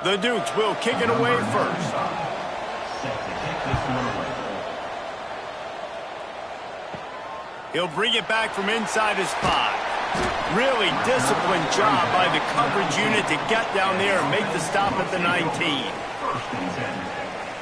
The Dukes will kick it away first. He'll bring it back from inside his 5. Really disciplined job by the coverage unit to get down there and make the stop at the 19.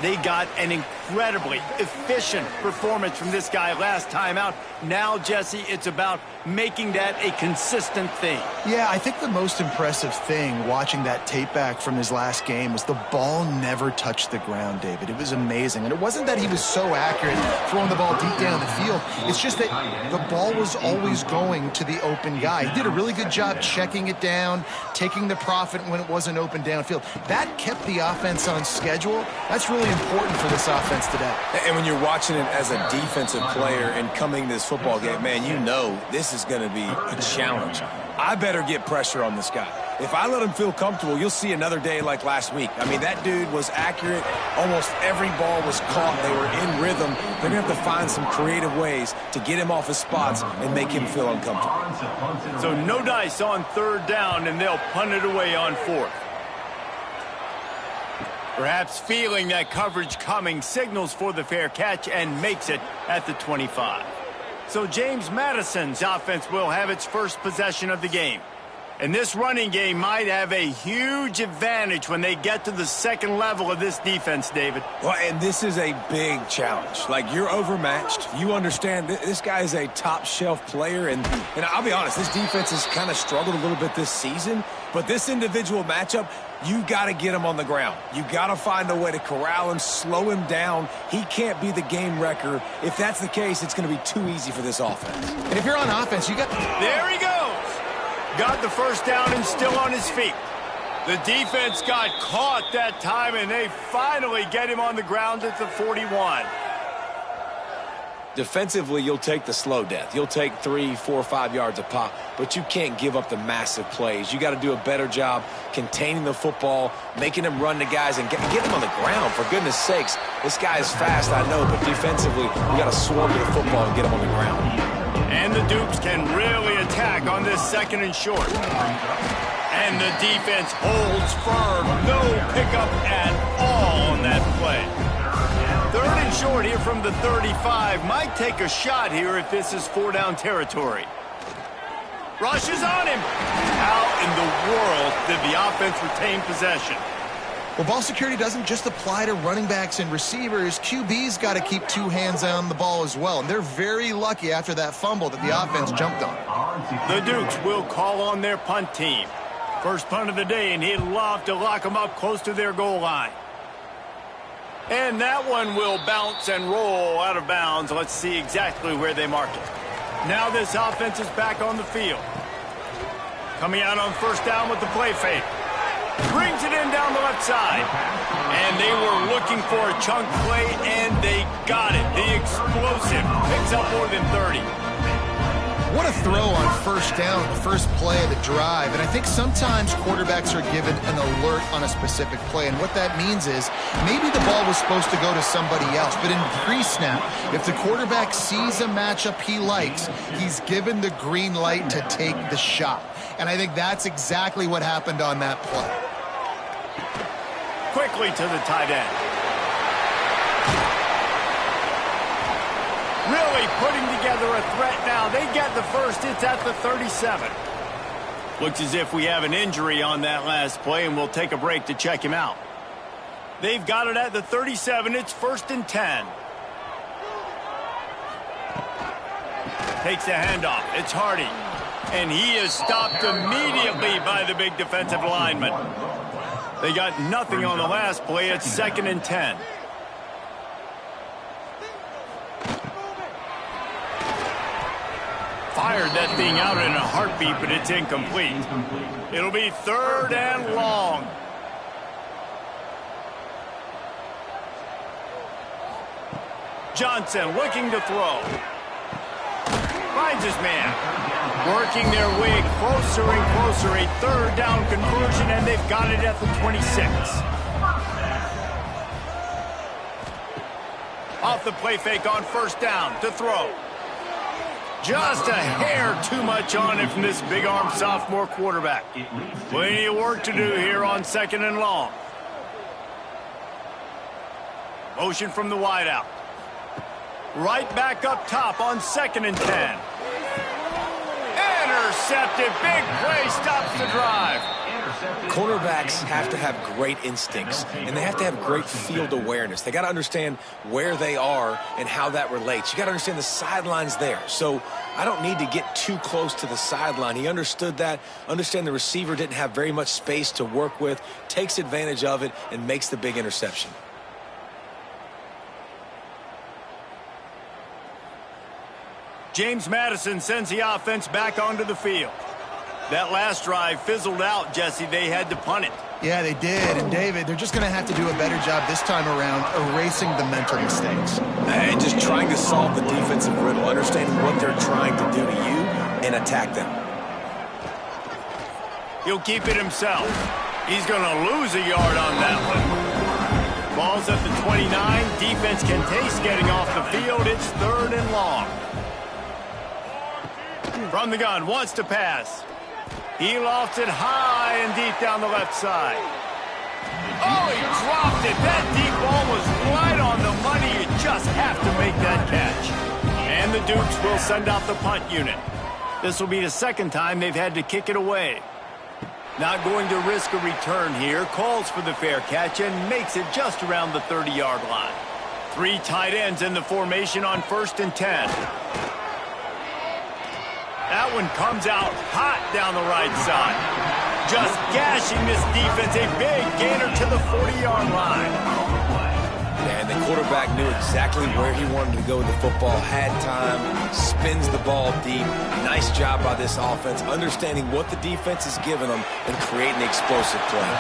They got an incredibly efficient performance from this guy last time out. Now, Jesse, it's about making that a consistent thing. Yeah, I think the most impressive thing watching that tape back from his last game was the ball never touched the ground, David. It was amazing. And it wasn't that he was so accurate throwing the ball deep down the field. It's just that the ball was always going to the open guy. He did a really good job checking it down, taking the profit when it wasn't open downfield. That kept the offense on schedule. That's really important for this offense today. And when you're watching it as a defensive player and coming to this football game, man, you know this is going to be a challenge. I better get pressure on this guy. If I let him feel comfortable, you'll see another day like last week. I mean, that dude was accurate. Almost every ball was caught. They were in rhythm. They're going to have to find some creative ways to get him off his spots and make him feel uncomfortable. So no dice on 3rd down, and they'll punt it away on 4th. Perhaps feeling that coverage coming, signals for the fair catch and makes it at the 25. So James Madison's offense will have its first possession of the game. And this running game might have a huge advantage when they get to the second level of this defense, David. Well, and this is a big challenge. Like, you're overmatched. You understand this guy is a top-shelf player. And I'll be honest, this defense has kind of struggled a little bit this season. But this individual matchup, you got to get him on the ground. You got to find a way to corral him, slow him down. He can't be the game wrecker. If that's the case, it's going to be too easy for this offense. And if you're on offense, you got... There he goes. Got the first down and still on his feet. The defense got caught that time, and they finally get him on the ground at the 41. Defensively, you'll take the slow death. You'll take 3, 4, 5 yards a pop, but you can't give up the massive plays. You got to do a better job containing the football, making them run to guys, and get them on the ground. For goodness sakes, this guy is fast, I know, but defensively, we got to swarm to the football and get him on the ground. And the Dukes can really attack on this 2nd and short. And the defense holds firm. No pickup at all on that play. 3rd and short here from the 35. Might take a shot here if this is 4-down territory. Rushes on him. How in the world did the offense retain possession? Well, ball security doesn't just apply to running backs and receivers. QB's got to keep 2 hands on the ball as well. And they're very lucky after that fumble that the offense jumped on. The Dukes will call on their punt team. First punt of the day, and he'd love to lock them up close to their goal line. And that one will bounce and roll out of bounds. Let's see exactly where they mark it. Now this offense is back on the field. Coming out on 1st down with the play fake. Brings it in down the left side. And they were looking for a chunk play, and they got it. The explosive picks up more than 30. What a throw on 1st down, the first play of the drive. And I think sometimes quarterbacks are given an alert on a specific play. And what that means is maybe the ball was supposed to go to somebody else. But in pre-snap, if the quarterback sees a matchup he likes, he's given the green light to take the shot. And I think that's exactly what happened on that play. Quickly to the tight end. Really putting together a threat now. They get the first. It's at the 37. Looks as if we have an injury on that last play, and we'll take a break to check him out. They've got it at the 37. It's 1st and 10. Takes the handoff. It's Hardy. And he is stopped immediately by the big defensive lineman. They got nothing on the last play. It's 2nd and 10. Fired that thing out in a heartbeat, but it's incomplete. It'll be 3rd and long. Johnson looking to throw. Finds his man. Working their way closer and closer. A 3rd down conversion, and they've got it at the 26. Off the play fake on 1st down to throw. Just a hair too much on it from this big-arm sophomore quarterback. Plenty of work to do here on 2nd and long. Motion from the wideout. Right back up top on 2nd and 10. Intercepted. Big play stops the drive. Quarterbacks have to have great instincts, and they have to have great field awareness. They got to understand where they are and how that relates. You got to understand the sidelines there. So I don't need to get too close to the sideline. He understood that. Understand the receiver didn't have very much space to work with, takes advantage of it, and makes the big interception. James Madison sends the offense back onto the field. That last drive fizzled out, Jesse. They had to punt it. Yeah, they did. And, David, they're just going to have to do a better job this time around erasing the mental mistakes. And just trying to solve the defensive riddle, understanding what they're trying to do to you and attack them. He'll keep it himself. He's going to lose a yard on that one. Ball's at the 29. Defense can taste getting off the field. It's 3rd and long. From the gun, wants to pass. He lofts it high and deep down the left side. Oh, he dropped it. That deep ball was right on the money. You just have to make that catch. And the Dukes will send out the punt unit. This will be the 2nd time they've had to kick it away. Not going to risk a return here. Calls for the fair catch and makes it just around the 30-yard line. 3 tight ends in the formation on 1st and 10. That one comes out hot down the right side. Just gashing this defense. A big gainer to the 40-yard line. And the quarterback knew exactly where he wanted to go with the football, had time, spins the ball deep. Nice job by this offense, understanding what the defense is giving them and creating the explosive play.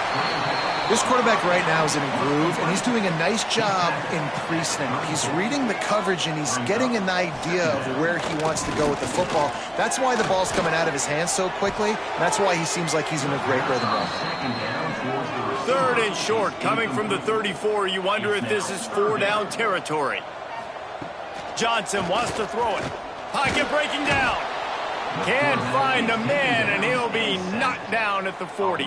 This quarterback right now is in a groove, and he's doing a nice job in pre-snap. He's reading the coverage, and he's getting an idea of where he wants to go with the football. That's why the ball's coming out of his hands so quickly, and that's why he seems like he's in a great rhythm right now. 3rd and short, coming from the 34. You wonder if this is 4-down territory. Johnson wants to throw it. Pocket breaking down. Can't find a man, and he'll be knocked down at the 40.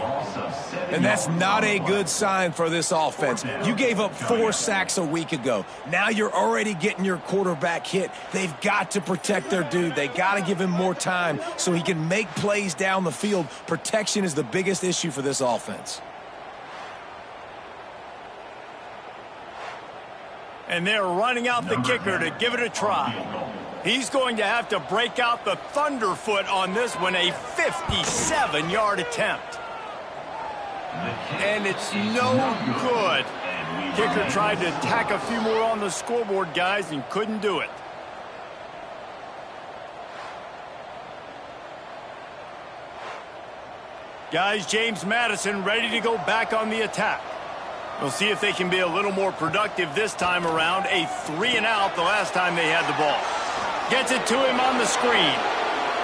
And that's not a good sign for this offense. You gave up 4 sacks a week ago. Now you're already getting your quarterback hit. They've got to protect their dude. They got to give him more time so he can make plays down the field. Protection is the biggest issue for this offense. And they're running out the kicker to give it a try. He's going to have to break out the thunderfoot on this one, a 57-yard attempt. And it's no good. Kicker tried to tack a few more on the scoreboard, guys, and couldn't do it. Guys, James Madison ready to go back on the attack. We'll see if they can be a little more productive this time around. A 3-and-out the last time they had the ball. Gets it to him on the screen.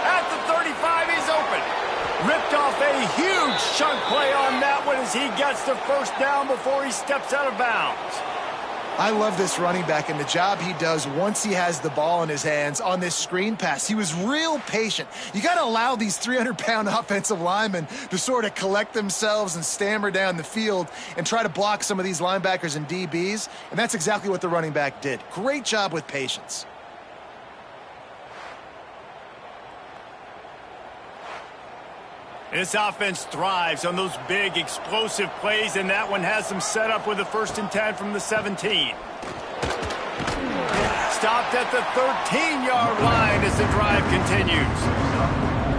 At the 35, he's open. Ripped off a huge chunk play on that one as he gets the 1st down before he steps out of bounds. I love this running back and the job he does once he has the ball in his hands on this screen pass. He was real patient. You got to allow these 300-pound offensive linemen to sort of collect themselves and stammer down the field and try to block some of these linebackers and DBs, and that's exactly what the running back did. Great job with patience. This offense thrives on those big, explosive plays, and that one has them set up with a 1st and 10 from the 17. Stopped at the 13-yard line as the drive continues.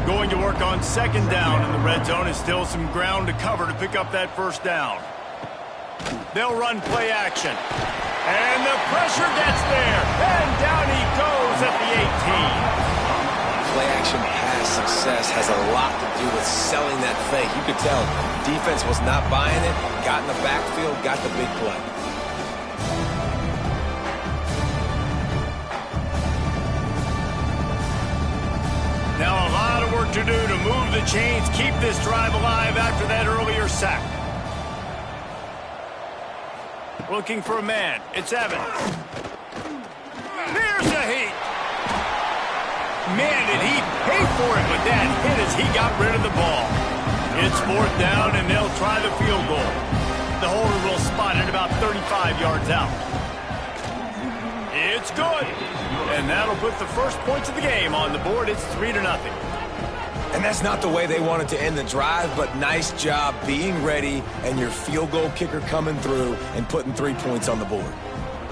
Going to work on 2nd down in the red zone. Is still some ground to cover to pick up that 1st down. They'll run play action. And the pressure gets there. And down he goes at the 18. Play action pass success has a lot to do with selling that fake. You could tell defense was not buying it, got in the backfield, got the big play. Now a lot of work to do to move the chains, keep this drive alive after that earlier sack. Looking for a man. It's Evans. Here's the heat. Man, did he pay for it with that hit as he got rid of the ball. It's 4th down, and they'll try the field goal. The holder will spot it about 35 yards out. It's good. And that'll put the first points of the game on the board. It's 3-0. And that's not the way they wanted to end the drive, but nice job being ready and your field goal kicker coming through and putting 3 points on the board.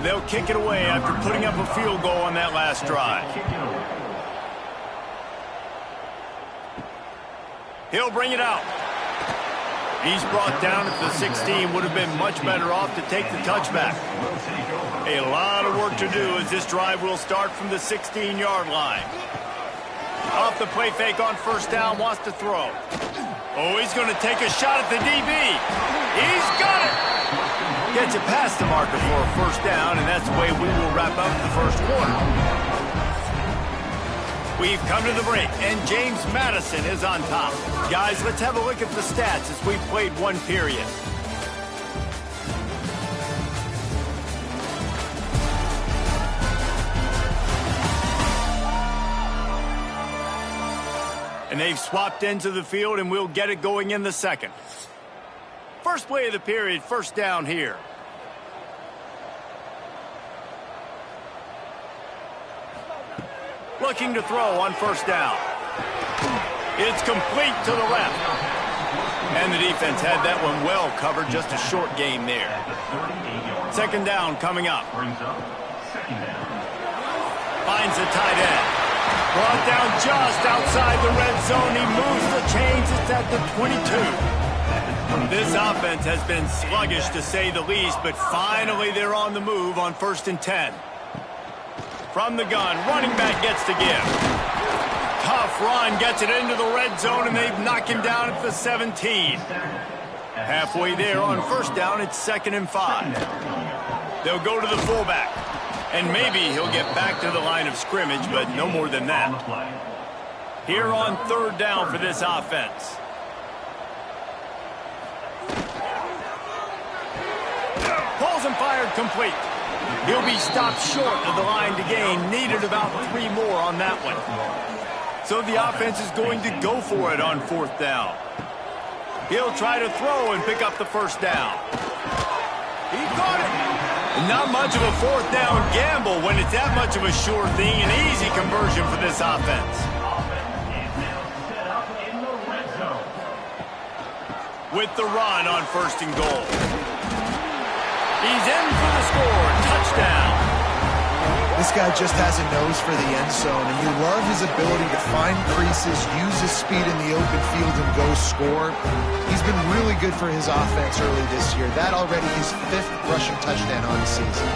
They'll kick it away after putting up a field goal on that last drive. He'll bring it out. He's brought down at the 16. Would have been much better off to take the touchback. A lot of work to do as this drive will start from the 16-yard line. Off the play fake on first down, wants to throw. Oh, he's going to take a shot at the DB. He's got it. Gets it past the marker for a first down, and that's the way we will wrap up the first quarter. We've come to the break, and James Madison is on top. Guys, let's have a look at the stats as we've played one period. And they've swapped into the field, and we'll get it going in the second. First play of the period, first down here. Looking to throw on first down. It's complete to the left. And the defense had that one well covered, just a short game there. Second down coming up. Finds the tight end. Brought down just outside the red zone. He moves the chains. It's at the 22. This offense has been sluggish, to say the least, but finally they're on the move on 1st and 10. From the gun, running back gets to give. Tough run, gets it into the red zone, and they've knocked him down at the 17. Halfway there on first down, it's 2nd and 5. They'll go to the fullback. And maybe he'll get back to the line of scrimmage, but no more than that. Here on third down for this offense. Pulls and fired complete. He'll be stopped short of the line to gain. Needed about 3 more on that one. So the offense is going to go for it on 4th down. He'll try to throw and pick up the first down. He caught it. Not much of a 4th down gamble when it's that much of a sure thing. An easy conversion for this offense. With the run on 1st and goal. He's in for the score. Touchdown. This guy just has a nose for the end zone, and you love his ability to find creases, use his speed in the open field, and go score. He's been really good for his offense early this year. That already his 5th rushing touchdown on the season.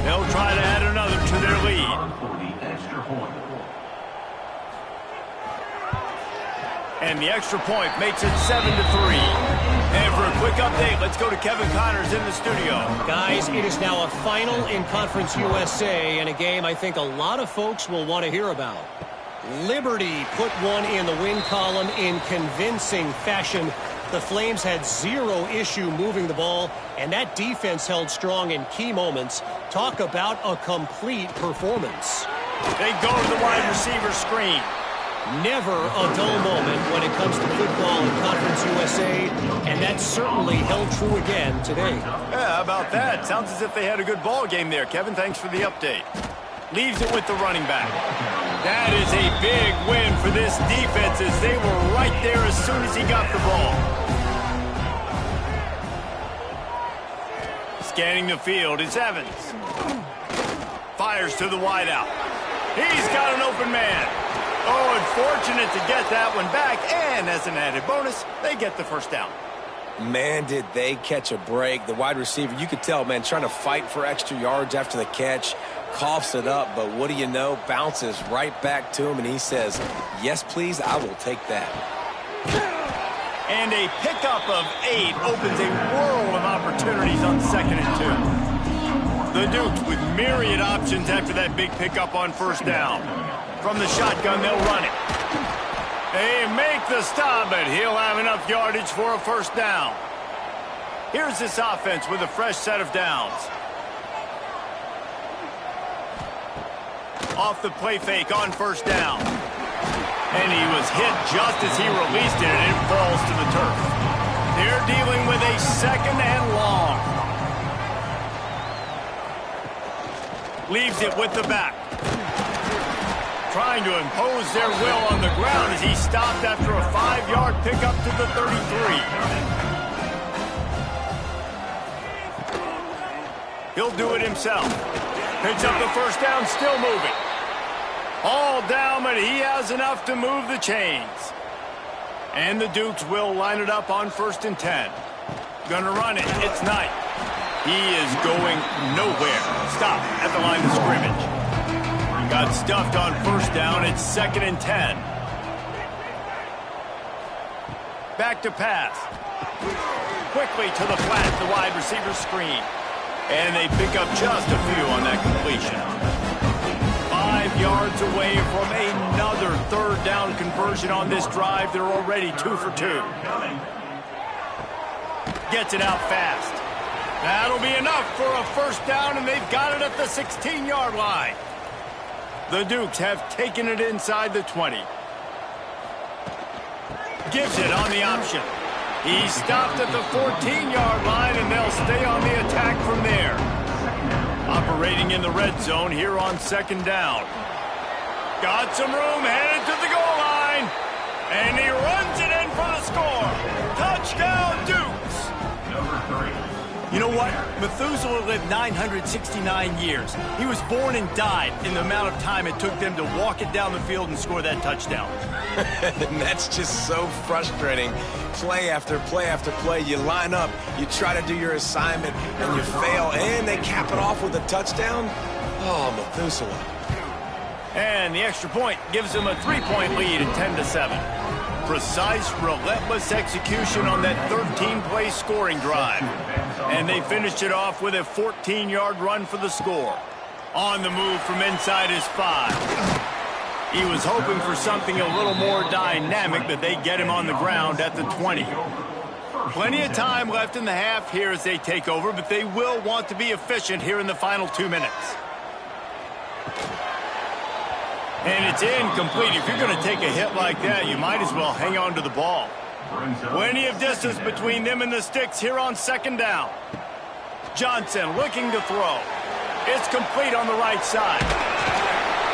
They'll try to add another to their lead. And the extra point makes it 7-3. And for a quick update, let's go to Kevin Connors in the studio. Guys, it is now a final in Conference USA, and a game I think a lot of folks will want to hear about. Liberty put one in the win column in convincing fashion. The Flames had 0 issue moving the ball, and that defense held strong in key moments. Talk about a complete performance. They go to the wide receiver screen. Never a dull moment when it comes to football in Conference USA, and that certainly held true again today. Yeah, how about that? Sounds as if they had a good ball game there. Kevin, thanks for the update. Leaves it with the running back. That is a big win for this defense as they were right there as soon as he got the ball. Scanning the field is Evans. Fires to the wideout. He's got an open man. Oh, unfortunate to get that one back, and as an added bonus, they get the first down. Man, did they catch a break. The wide receiver, you could tell, man, trying to fight for extra yards after the catch, coughs it up, but what do you know, bounces right back to him, and he says, yes, please, I will take that. And a pickup of 8 opens a world of opportunities on 2nd and 2. The Dukes with myriad options after that big pickup on first down. From the shotgun, they'll run it. They make the stop, but he'll have enough yardage for a first down. Here's this offense with a fresh set of downs. Off the play fake on first down. And he was hit just as he released it, and it falls to the turf. They're dealing with a second and long. Leaves it with the back. Trying to impose their will on the ground as he stopped after a 5-yard pickup to the 33. He'll do it himself. Picks up the first down, still moving. All down, but he has enough to move the chains. And the Dukes will line it up on 1st and 10. Gonna run it. It's Knight. He is going nowhere. Stop at the line of scrimmage. Got stuffed on 1st down. It's 2nd and 10. Back to pass. Quickly to the flat, the wide receiver screen. And they pick up just a few on that completion. 5 yards away from another 3rd down conversion on this drive. They're already 2 for 2. Gets it out fast. That'll be enough for a 1st down, and they've got it at the 16-yard line. The Dukes have taken it inside the 20. Gives it on the option. He stopped at the 14-yard line, and they'll stay on the attack from there. Operating in the red zone here on 2nd down. Got some room, headed to the goal line. And he runs it in for the score. Touchdown, Dukes. You know what? Methuselah lived 969 years. He was born and died in the amount of time it took them to walk it down the field and score that touchdown. And that's just so frustrating. Play after play after play, you line up, you try to do your assignment, and you fail, and they cap it off with a touchdown? Oh, Methuselah. And the extra point gives them a 3-point lead at 10-7. Precise, relentless execution on that 13-play scoring drive. And they finished it off with a 14-yard run for the score. On the move from inside his 5. He was hoping for something a little more dynamic, but they get him on the ground at the 20. Plenty of time left in the half here as they take over, but they will want to be efficient here in the final 2 minutes. And it's incomplete. If you're going to take a hit like that, you might as well hang on to the ball. Plenty of distance between them and the sticks here on 2nd down. Johnson looking to throw. It's complete on the right side.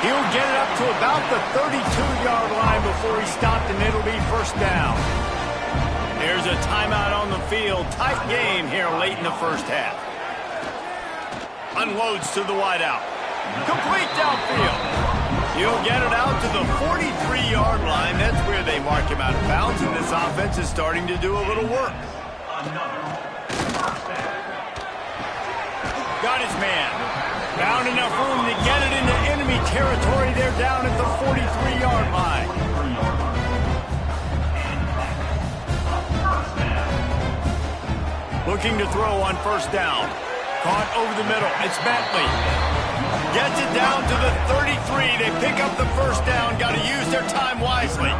He'll get it up to about the 32-yard line before he stopped, and it'll be 1st down. There's a timeout on the field. Tight game here late in the 1st half. Unloads to the wideout. Complete downfield. He'll get it out to the 43-yard line. That's where they mark him out of bounds, and this offense is starting to do a little work. Got his man. Found enough room to get it into enemy territory. They're down at the 43-yard line. Looking to throw on 1st down. Caught over the middle. It's Bentley. Gets it down to the 33. They pick up the 1st down. Got to use their time wisely.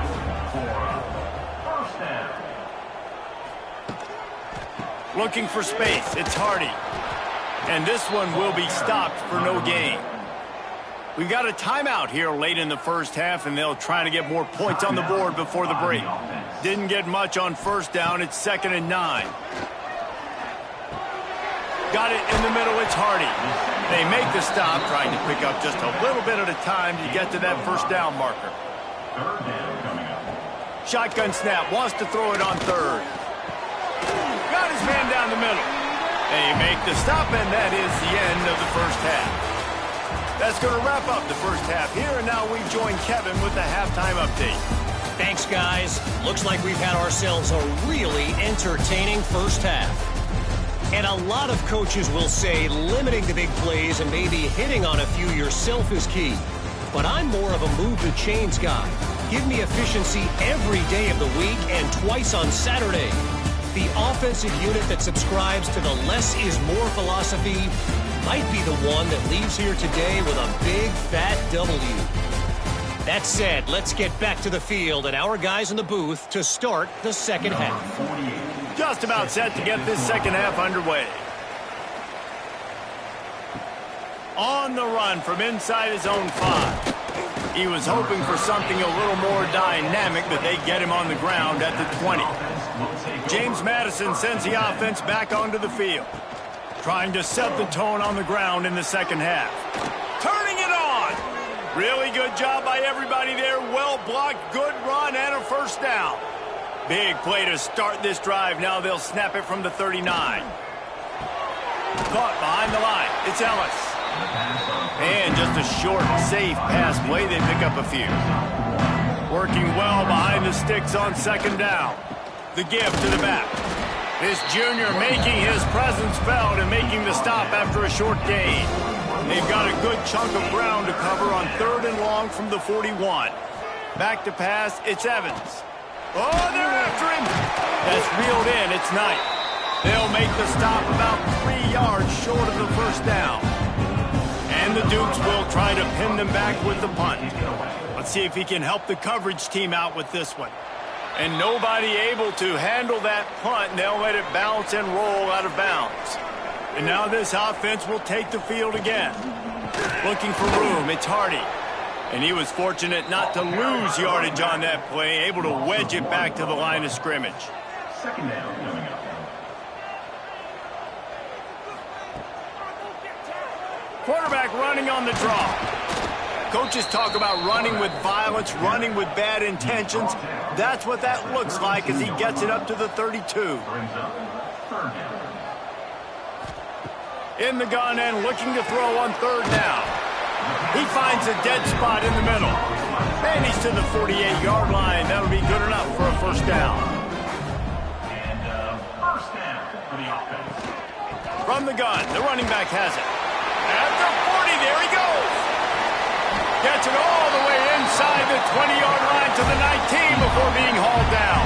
Looking for space. It's Hardy. And this one will be stopped for no gain. We've got a timeout here late in the 1st half, and they'll try to get more points on the board before the break. Didn't get much on 1st down. It's 2nd and 9. Got it in the middle. It's Hardy. They make the stop, trying to pick up just a little bit at a time to get to that 1st down marker. Shotgun snap. Wants to throw it on 3rd. Got his man down the middle. They make the stop, and that is the end of the 1st half. That's going to wrap up the 1st half here, and now we join Kevin with the halftime update. Thanks, guys. Looks like we've had ourselves a really entertaining 1st half. And a lot of coaches will say limiting the big plays and maybe hitting on a few yourself is key. But I'm more of a move the chains guy. Give me efficiency every day of the week and twice on Saturday. The offensive unit that subscribes to the less is more philosophy might be the one that leaves here today with a big fat W. That said, let's get back to the field and our guys in the booth to start the 2nd half. Just about set to get this 2nd half underway. On the run from inside his own 5. He was hoping for something a little more dynamic, but they get him on the ground at the 20. James Madison sends the offense back onto the field, trying to set the tone on the ground in the second half. Turning it on! Really good job by everybody there. Well blocked, good run, and a first down. Big play to start this drive. Now they'll snap it from the 39. Caught behind the line. It's Ellis. And just a short, safe pass play. They pick up a few. Working well behind the sticks on second down. The give to the back. This junior making his presence felt and making the stop after a short gain. They've got a good chunk of ground to cover on 3rd and long from the 41. Back to pass. It's Evans. Oh, they're after him. That's reeled in. It's Knight. They'll make the stop about 3 yards short of the first down. And the Dukes will try to pin them back with the punt. Let's see if he can help the coverage team out with this one. And nobody able to handle that punt, and they'll let it bounce and roll out of bounds. And now this offense will take the field again. Looking for room, it's Hardy. And he was fortunate not to lose yardage on that play, able to wedge it back to the line of scrimmage. Second down coming up. Quarterback running on the draw. Coaches talk about running with violence, running with bad intentions. That's what that looks like as he gets it up to the 32. In the gun and looking to throw on 3rd down. He finds a dead spot in the middle. And he's to the 48-yard line. That'll be good enough for a first down. And first down for the offense. From the gun, the running back has it. At the 40, there he goes. Gets it all the way inside the 20-yard line to the 19 before being hauled down.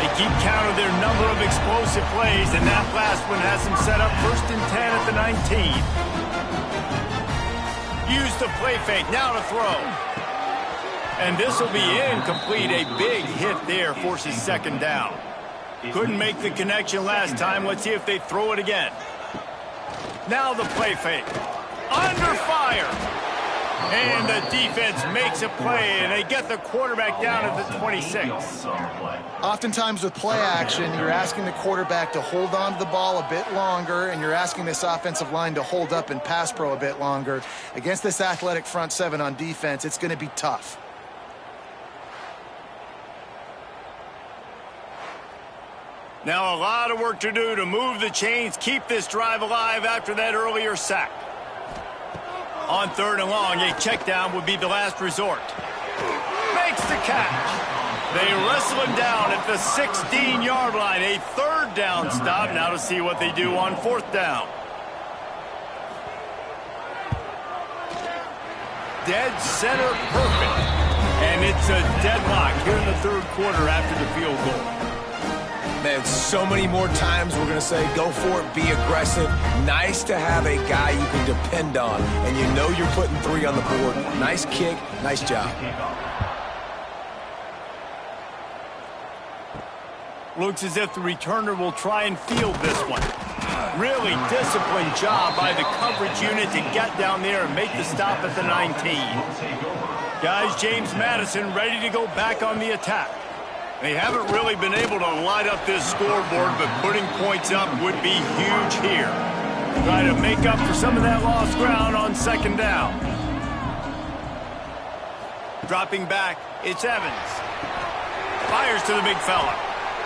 They keep count of their number of explosive plays, and that last one has them set up 1st and 10 at the 19. Use the play fake, now to throw. And this will be incomplete. A big hit there forces 2nd down. Couldn't make the connection last time. Let's see if they throw it again. Now the play fake. Under fire. And the defense makes a play, and they get the quarterback down at the 26. Oftentimes with play action, you're asking the quarterback to hold on to the ball a bit longer, and you're asking this offensive line to hold up in pass pro a bit longer. Against this athletic front 7 on defense, it's going to be tough. Now a lot of work to do to move the chains, keep this drive alive after that earlier sack. On 3rd and long, a check down would be the last resort. Makes the catch. They wrestle him down at the 16-yard line. A 3rd down stop. Now to see what they do on 4th down. Dead center perfect. And it's a deadlock here in the 3rd quarter after the field goal. Man, so many more times we're going to say, go for it, be aggressive. Nice to have a guy you can depend on, and you know you're putting 3 on the board. Nice kick, nice job. Looks as if the returner will try and field this one. Really disciplined job by the coverage unit to get down there and make the stop at the 19. Guys, James Madison ready to go back on the attack. They haven't really been able to light up this scoreboard, but putting points up would be huge here. Try to make up for some of that lost ground on 2nd down. Dropping back, it's Evans. Fires to the big fella.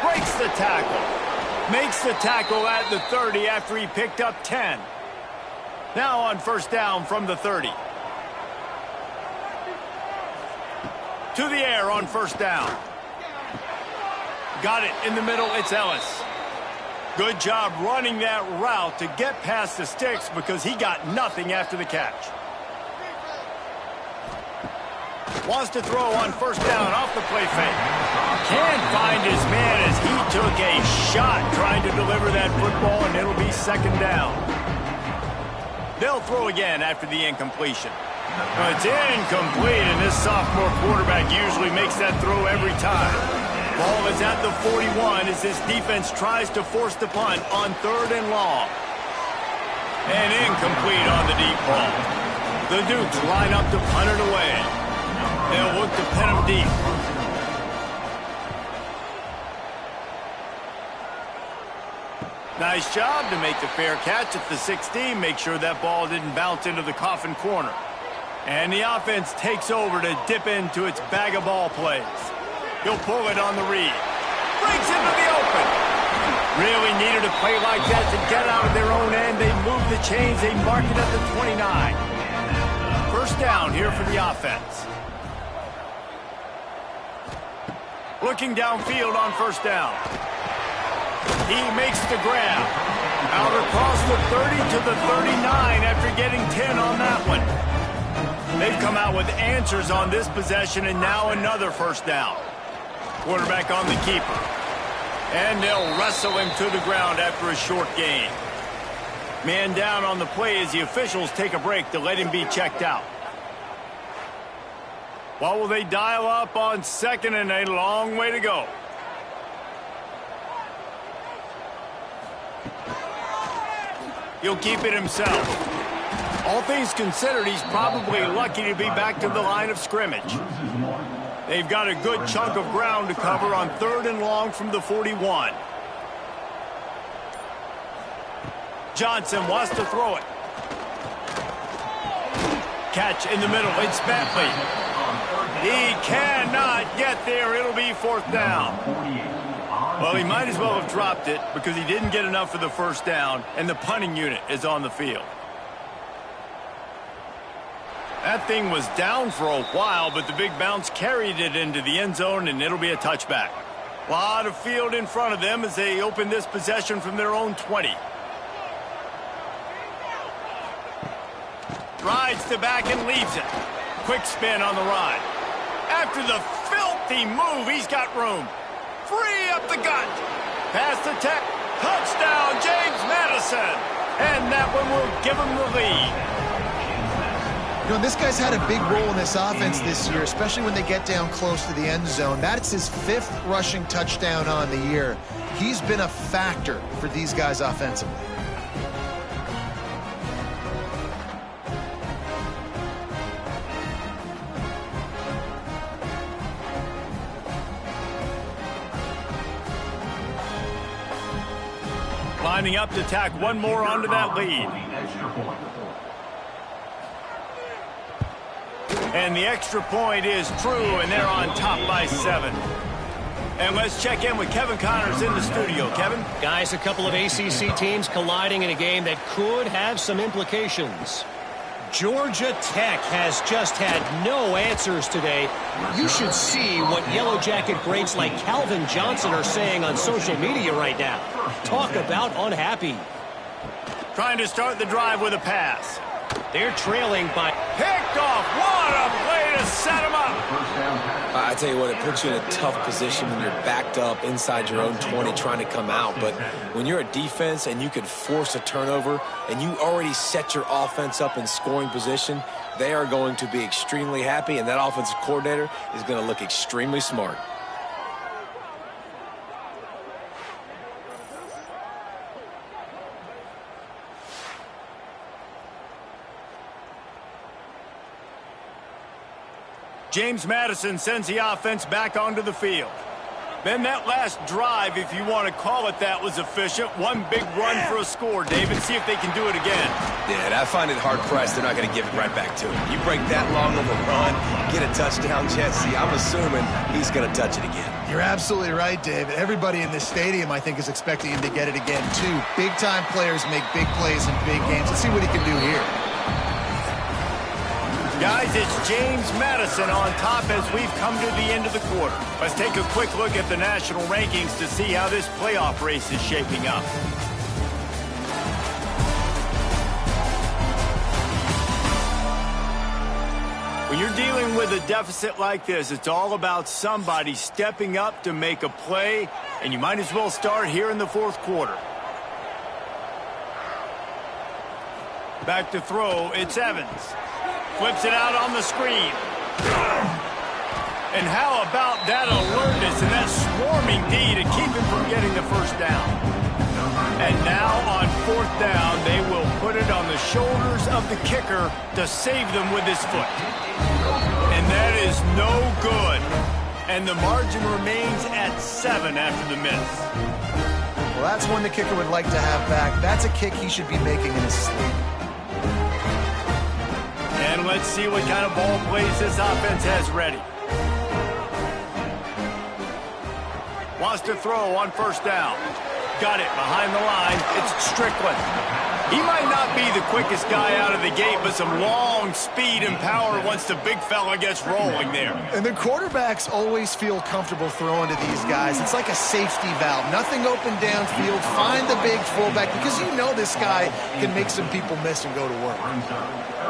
Breaks the tackle. Makes the tackle at the 30 after he picked up 10. Now on 1st down from the 30. To the air on 1st down. Got it in the middle, it's Ellis. Good job running that route to get past the sticks because he got nothing after the catch. Wants to throw on 1st down off the play fake. Can't find his man as he took a shot trying to deliver that football, and it'll be 2nd down. They'll throw again after the incompletion. Well, it's incomplete, and this sophomore quarterback usually makes that throw every time. Ball is at the 41 as this defense tries to force the punt on 3rd and long. And incomplete on the deep ball. The Dukes line up to punt it away. They'll look to pin them deep. Nice job to make the fair catch at the 16. Make sure that ball didn't bounce into the coffin corner. And the offense takes over to dip into its bag of ball plays. He'll pull it on the read. Breaks into the open. Really needed a play like that to get out of their own end. They move the chains. They mark it at the 29. First down here for the offense. Looking downfield on first down. He makes the grab. Out across the 30 to the 39 after getting 10 on that one. They've come out with answers on this possession, and now another first down. Quarterback on the keeper. And they'll wrestle him to the ground after a short gain. Man down on the play as the officials take a break to let him be checked out. What will they dial up on second and a long way to go? He'll keep it himself. All things considered, he's probably lucky to be back to the line of scrimmage. They've got a good chunk of ground to cover on third and long from the 41. Johnson wants to throw it. Catch in the middle. It's Bentley. He cannot get there. It'll be fourth down. Well, he might as well have dropped it because he didn't get enough for the first down, and the punting unit is on the field. That thing was down for a while, but the big bounce carried it into the end zone, and it'll be a touchback. A lot of field in front of them as they open this possession from their own 20. Rides the back and leaves it. Quick spin on the ride. After the filthy move, he's got room. Free up the gut. Past the tech. Touchdown, James Madison. And that one will give him the lead. You know, this guy's had a big role in this offense this year, especially when they get down close to the end zone. That's his 5th rushing touchdown on the year. He's been a factor for these guys offensively. Lining up to tack one more onto that lead. And the extra point is true, and they're on top by 7. And let's check in with Kevin Connors in the studio. Kevin? Guys, a couple of ACC teams colliding in a game that could have some implications. Georgia Tech has just had no answers today. You should see what Yellow Jacket greats like Calvin Johnson are saying on social media right now. Talk about unhappy. Trying to start the drive with a pass. They're trailing by... Picked off. What a play to set him up. I tell you what, it puts you in a tough position when you're backed up inside your own 20 trying to come out. But when you're a defense and you can force a turnover and you already set your offense up in scoring position, they are going to be extremely happy, and that offensive coordinator is going to look extremely smart. James Madison sends the offense back onto the field. Then that last drive, if you want to call it that, was efficient. One big run for a score, David. See if they can do it again. Yeah, I find it hard-pressed. They're not going to give it right back to him. You break that long of a run, get a touchdown, Jesse, I'm assuming he's going to touch it again. You're absolutely right, David. Everybody in this stadium, I think, is expecting him to get it again, too. Big-time players make big plays in big games. Let's see what he can do here. Guys, it's James Madison on top as we've come to the end of the quarter. Let's take a quick look at the national rankings to see how this playoff race is shaping up. When you're dealing with a deficit like this, it's all about somebody stepping up to make a play, and you might as well start here in the fourth quarter. Back to throw, it's Evans. Flips it out on the screen. And how about that alertness and that swarming D to keep him from getting the first down? And now on fourth down, they will put it it on the shoulders of the kicker to save them with his foot. And that is no good. And the margin remains at 7 after the miss. Well, that's one the kicker would like to have back. That's a kick he should be making in his sleep. And let's see what kind of ball plays this offense has ready. Wants to throw on first down. Got it behind the line. It's Strickland. He might not be the quickest guy out of the gate, but some long speed and power once the big fella gets rolling there. And the quarterbacks always feel comfortable throwing to these guys. It's like a safety valve. Nothing open downfield. Find the big fullback because you know this guy can make some people miss and go to work.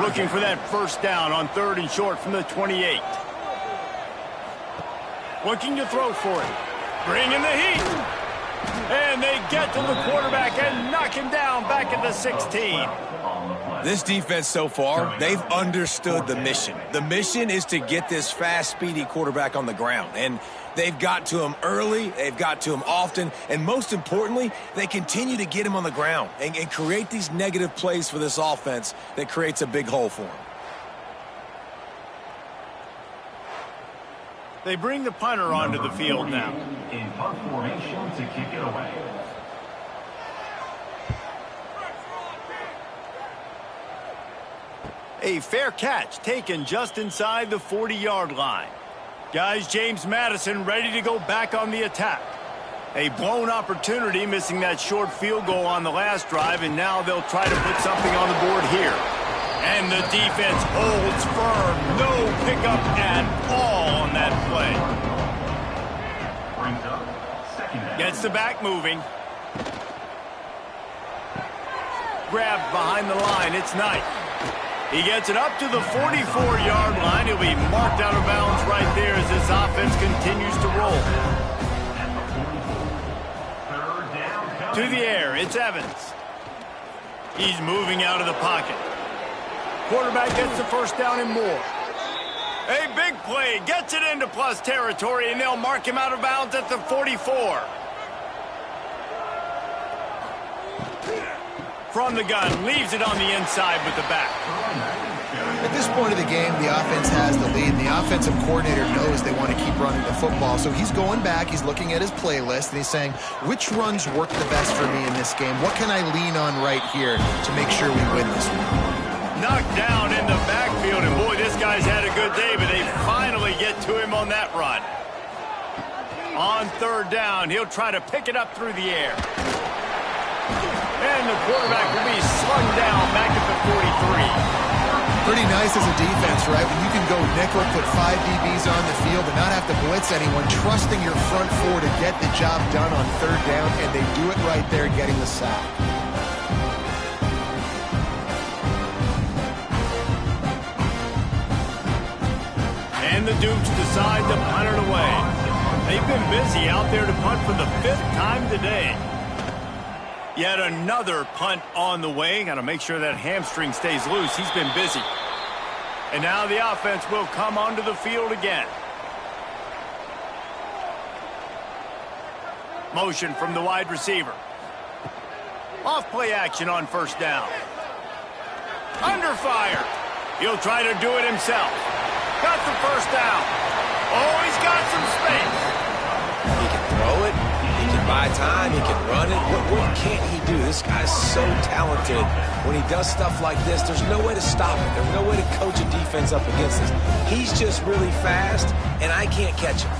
Looking for that first down on 3rd and short from the 28. Looking to throw for it. Bring in the heat. And they get to the quarterback and knock him down back at the 16. This defense so far, they've understood the mission. The mission is to get this fast, speedy quarterback on the ground. And they've got to him early, they've got to him often, and most importantly, they continue to get him on the ground and create these negative plays for this offense that creates a big hole for him. They bring the punter onto the field now. In punt formation to kick it away. A fair catch taken just inside the 40-yard line. Guys, James Madison ready to go back on the attack. A blown opportunity, missing that short field goal on the last drive, and now they'll try to put something on the board here. And the defense holds firm. No pickup at all on that play. Brings up second down. Gets the back moving. Grabbed behind the line. It's Knight. He gets it up to the 44-yard line. He'll be marked out of bounds right there as this offense continues to roll. Third down. To the air, it's Evans. He's moving out of the pocket. Quarterback gets the first down and more. A big play, gets it into plus territory, and they'll mark him out of bounds at the 44. From the gun, leaves it on the inside with the back. At this point of the game, the offense has the lead, and the offensive coordinator knows they want to keep running the football. So he's going back, he's looking at his playlist, and he's saying, which runs work the best for me in this game? What can I lean on right here to make sure we win this one? Knocked down in the backfield, and boy, this guy's had a good day, but they finally get to him on that run. On 3rd down, he'll try to pick it up through the air. And the quarterback will be slung down back at the 43. Pretty nice as a defense, right? When you can go nickel, put 5 DBs on the field and not have to blitz anyone, trusting your front four to get the job done on 3rd down, and they do it right there, getting the sack. And the Dukes decide to punt it away. They've been busy out there to punt for the 5th time today. Yet another punt on the way. Got to make sure that hamstring stays loose. He's been busy. And now the offense will come onto the field again. Motion from the wide receiver. Off play action on 1st down. Under fire. He'll try to do it himself. Got the first down. Oh, he's got some space. He can throw it. He can buy time. He can run it. What can't he do? This guy's so talented. When he does stuff like this, there's no way to stop it. There's no way to coach a defense up against this. He's just really fast, and I can't catch him.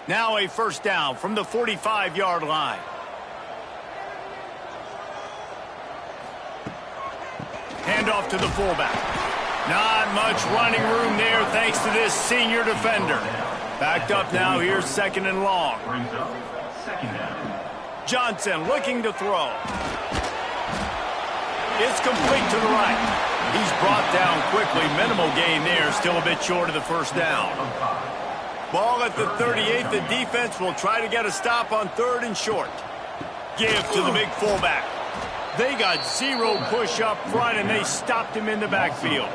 Now a first down from the 45-yard line. Handoff to the fullback. Not much running room there thanks to this senior defender. Backed up now. Here's 2nd and long. Brings up second down. Johnson looking to throw. It's complete to the right. He's brought down quickly. Minimal gain there. Still a bit short of the first down. Ball at the 38. The defense will try to get a stop on 3rd and short. Give to the big fullback. They got zero push up front, and they stopped him in the backfield.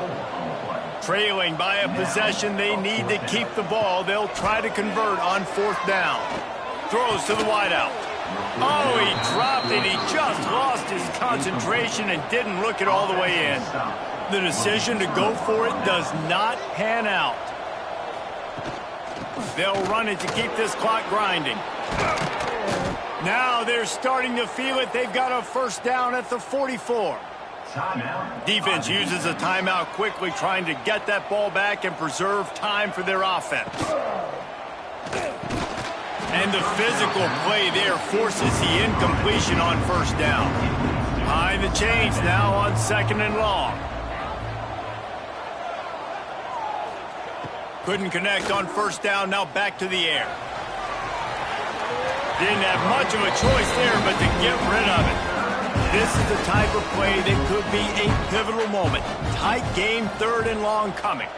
Trailing by a possession, they need to keep the ball. They'll try to convert on 4th down. Throws to the wideout. Oh, he dropped it. He just lost his concentration and didn't look it all the way in. The decision to go for it does not pan out. They'll run it to keep this clock grinding. Now they're starting to feel it. They've got a 1st down at the 44. Defense uses a timeout quickly, trying to get that ball back and preserve time for their offense. And the physical play there forces the incompletion on 1st down. Behind the chains now on 2nd and long. Couldn't connect on 1st down, now back to the air. Didn't have much of a choice there, but to get rid of it. This is the type of play that could be a pivotal moment. Tight game, 3rd and long coming.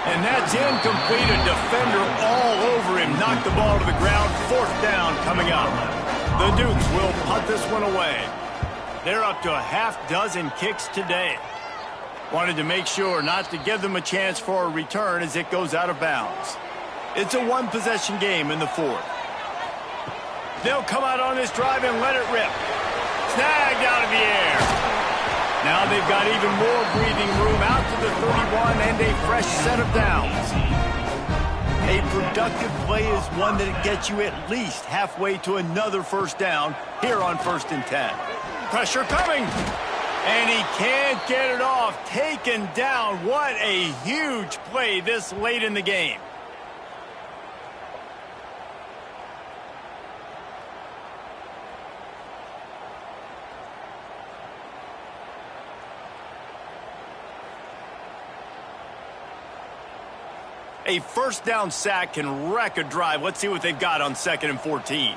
And that's incomplete. A defender all over him. Knocked the ball to the ground. 4th down coming up. The Dukes will punt this one away. They're up to a half-dozen kicks today. Wanted to make sure not to give them a chance for a return as it goes out of bounds. It's a 1-possession game in the 4th. They'll come out on this drive and let it rip. Snagged out of the air. Now they've got even more breathing room out to the 31 and a fresh set of downs. A productive play is one that gets you at least halfway to another 1st down here on 1st and 10. Pressure coming. And he can't get it off. Taken down. What a huge play this late in the game. A 1st down sack can wreck a drive. Let's see what they've got on 2nd and 14.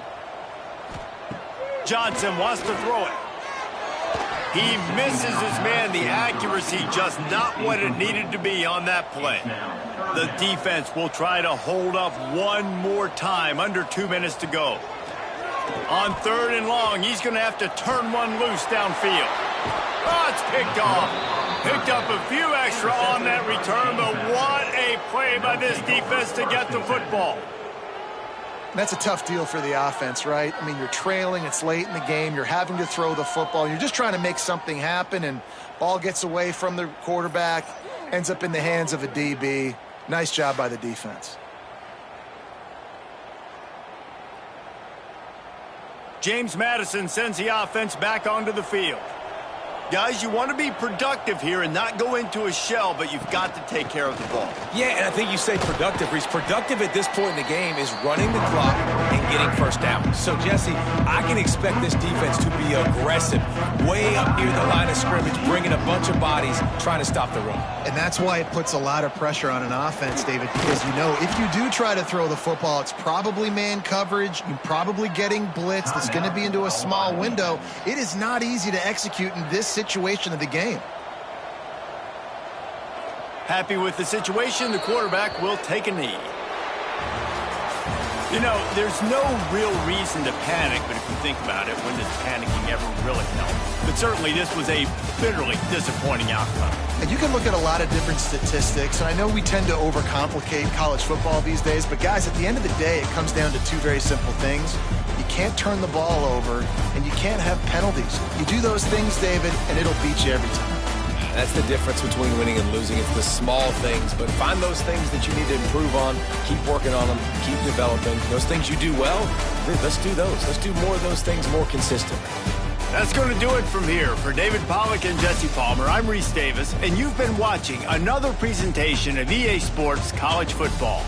Johnson wants to throw it. He misses his man. The accuracy just not what it needed to be on that play. The defense will try to hold up one more time. Under 2 minutes to go. On 3rd and long, he's going to have to turn one loose downfield. Oh, it's picked off. Picked up a few extra on that return, but what a play by this defense to get the football. That's a tough deal for the offense, right? I mean, you're trailing, it's late in the game, you're having to throw the football, you're just trying to make something happen, and ball gets away from the quarterback, ends up in the hands of a DB. Nice job by the defense. James Madison sends the offense back onto the field. Guys, you want to be productive here and not go into a shell, but you've got to take care of the ball. Yeah, and I think you say productive, Reese. Productive at this point in the game is running the clock and getting 1st down. So, Jesse, I can expect this defense to be aggressive, way up near the line of scrimmage, bringing a bunch of bodies, trying to stop the run. And that's why it puts a lot of pressure on an offense, David, because you know if you do try to throw the football, it's probably man coverage, you're probably getting blitzed, it's going to be into a small window. It is not easy to execute in this situation of the game. Happy with the situation, the quarterback will take a knee. You know, there's no real reason to panic, but if you think about it, when does panicking ever really help? But certainly this was a bitterly disappointing outcome. And you can look at a lot of different statistics, and I know we tend to overcomplicate college football these days, but guys, at the end of the day, it comes down to 2 very simple things. You can't turn the ball over, and you can't have penalties. You do those things, David, and it'll beat you every time. That's the difference between winning and losing. It's the small things, but find those things that you need to improve on, keep working on them, keep developing. Those things you do well, let's do those. Let's do more of those things more consistently. That's going to do it from here. For David Pollack and Jesse Palmer, I'm Reese Davis, and you've been watching another presentation of EA Sports College Football.